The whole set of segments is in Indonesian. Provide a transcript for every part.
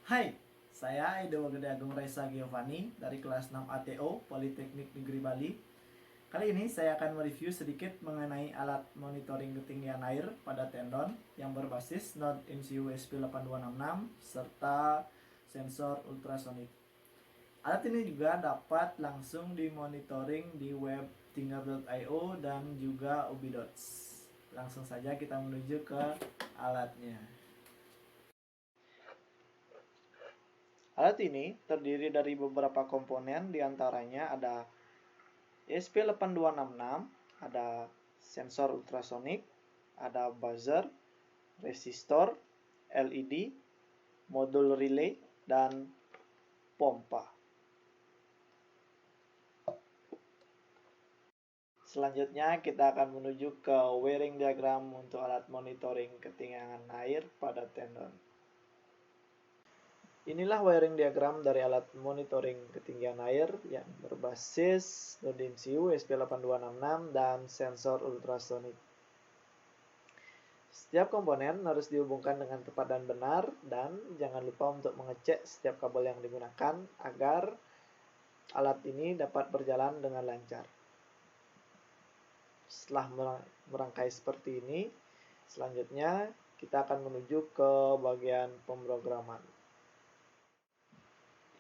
Hai, saya Edo Gede Agung Raisa Giovanni dari kelas 6 ATO Politeknik Negeri Bali. Kali ini saya akan mereview sedikit mengenai alat monitoring ketinggian air pada tendon yang berbasis Node MCU SP8266 serta sensor ultrasonik. Alat ini juga dapat langsung dimonitoring di web tinger.io dan juga ubidots. Langsung saja kita menuju ke alatnya. Alat ini terdiri dari beberapa komponen, diantaranya ada ESP8266, ada sensor ultrasonik, ada buzzer, resistor, LED, modul relay, dan pompa. Selanjutnya kita akan menuju ke wiring diagram untuk alat monitoring ketinggian air pada tendon. Inilah wiring diagram dari alat monitoring ketinggian air yang berbasis Node MCU SP8266 dan sensor ultrasonik. Setiap komponen harus dihubungkan dengan tepat dan benar, dan jangan lupa untuk mengecek setiap kabel yang digunakan agar alat ini dapat berjalan dengan lancar. Setelah merangkai seperti ini, selanjutnya kita akan menuju ke bagian pemrograman.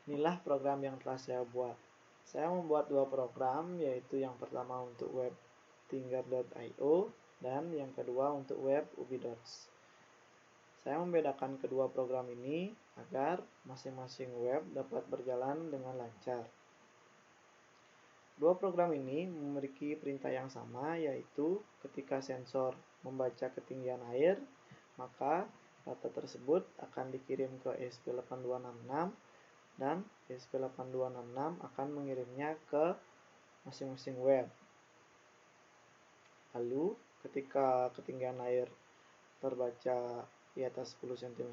Inilah program yang telah saya buat. Saya membuat dua program, yaitu yang pertama untuk web tinger.io dan yang kedua untuk web ubidots. Saya membedakan kedua program ini agar masing-masing web dapat berjalan dengan lancar. Dua program ini memiliki perintah yang sama, yaitu ketika sensor membaca ketinggian air, maka data tersebut akan dikirim ke ESP8266 dan ESP8266 akan mengirimnya ke masing-masing web. Lalu ketika ketinggian air terbaca di atas 10 cm,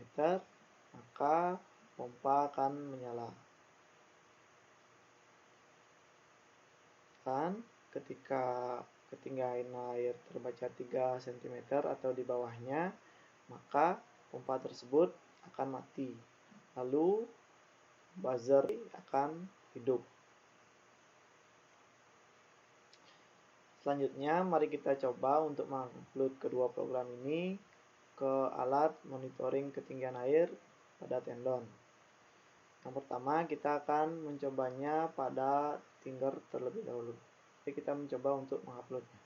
maka pompa akan menyala. Dan ketika ketinggian air terbaca 3 cm atau di bawahnya, maka pompa tersebut akan mati. Lalu buzzer akan hidup. Selanjutnya, mari kita coba untuk mengupload kedua program ini ke alat monitoring ketinggian air pada tendon. Yang pertama, kita akan mencobanya pada Tinger terlebih dahulu. Jadi kita mencoba untuk menguploadnya.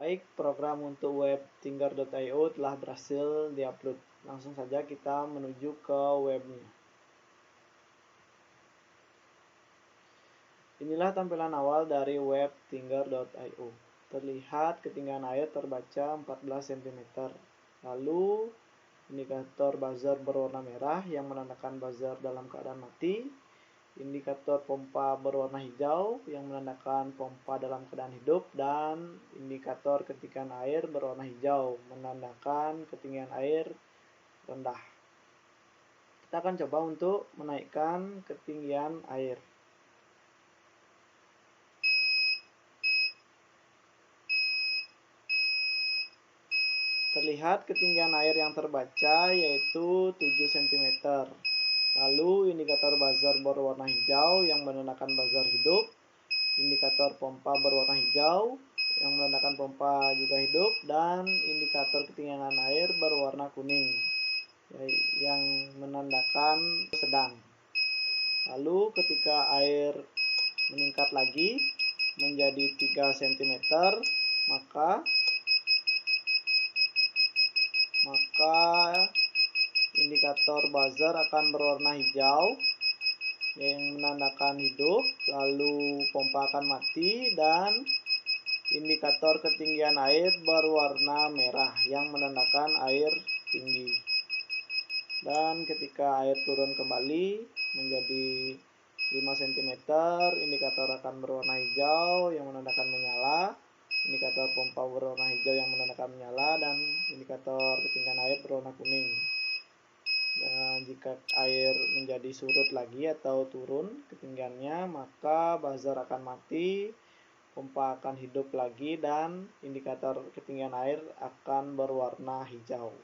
Baik, program untuk web tinger.io telah berhasil diupload. Langsung saja kita menuju ke webnya. Inilah tampilan awal dari web tinger.io. Terlihat ketinggian air terbaca 14 cm. Lalu indikator buzzer berwarna merah yang menandakan buzzer dalam keadaan mati. Indikator pompa berwarna hijau yang menandakan pompa dalam keadaan hidup, dan indikator ketinggian air berwarna hijau menandakan ketinggian air rendah. Kita akan coba untuk menaikkan ketinggian air. Terlihat ketinggian air yang terbaca yaitu 7 cm. Lalu indikator buzzer berwarna hijau yang menandakan buzzer hidup. Indikator pompa berwarna hijau yang menandakan pompa juga hidup, dan indikator ketinggian air berwarna kuning yang menandakan sedang. Lalu ketika air meningkat lagi menjadi 3 cm, maka indikator buzzer akan berwarna hijau yang menandakan hidup, lalu pompa akan mati, dan indikator ketinggian air berwarna merah yang menandakan air tinggi. Dan ketika air turun kembali menjadi 5 cm, indikator akan berwarna hijau yang menandakan menyala, indikator pompa berwarna hijau yang menandakan menyala, dan indikator ketinggian air berwarna kuning. Dan jika air menjadi surut lagi atau turun ketinggiannya, maka buzzer akan mati, pompa akan hidup lagi, dan indikator ketinggian air akan berwarna hijau.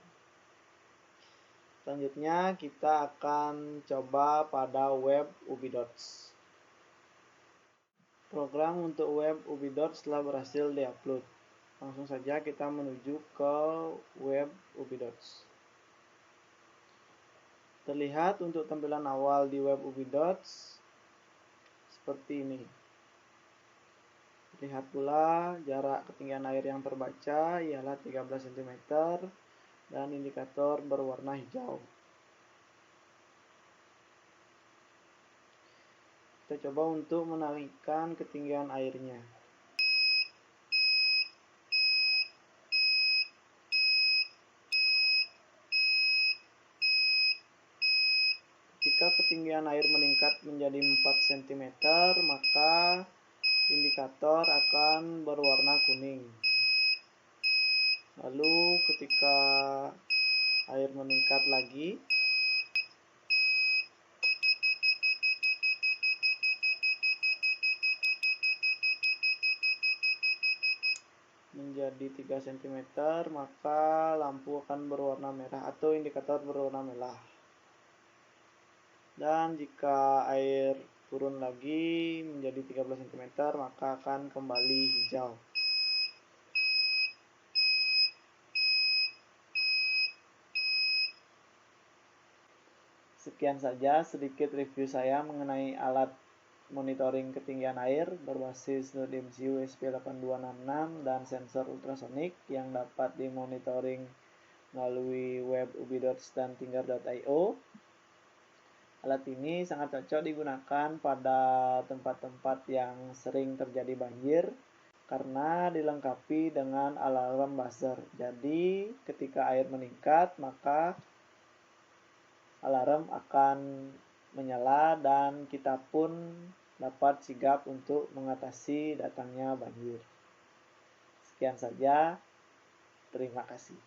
Selanjutnya kita akan coba pada web Ubidots. Program untuk web Ubidots telah berhasil diupload. Langsung saja kita menuju ke web Ubidots. Terlihat untuk tampilan awal di web Ubidots seperti ini. Lihat pula jarak ketinggian air yang terbaca ialah 13 cm dan indikator berwarna hijau. Kita coba untuk menaikkan ketinggian airnya. Jika ketinggian air meningkat menjadi 4 cm, maka indikator akan berwarna kuning. Lalu ketika air meningkat lagi, menjadi 3 cm, maka lampu akan berwarna merah atau indikator berwarna merah. Dan jika air turun lagi menjadi 13 cm, maka akan kembali hijau. Sekian saja sedikit review saya mengenai alat monitoring ketinggian air berbasis NodeMCU ESP8266 dan sensor ultrasonik yang dapat dimonitoring melalui web Ubidots dan Tinger.io. Alat ini sangat cocok digunakan pada tempat-tempat yang sering terjadi banjir karena dilengkapi dengan alarm buzzer. Jadi ketika air meningkat maka alarm akan menyala dan kita pun dapat sigap untuk mengatasi datangnya banjir. Sekian saja, terima kasih.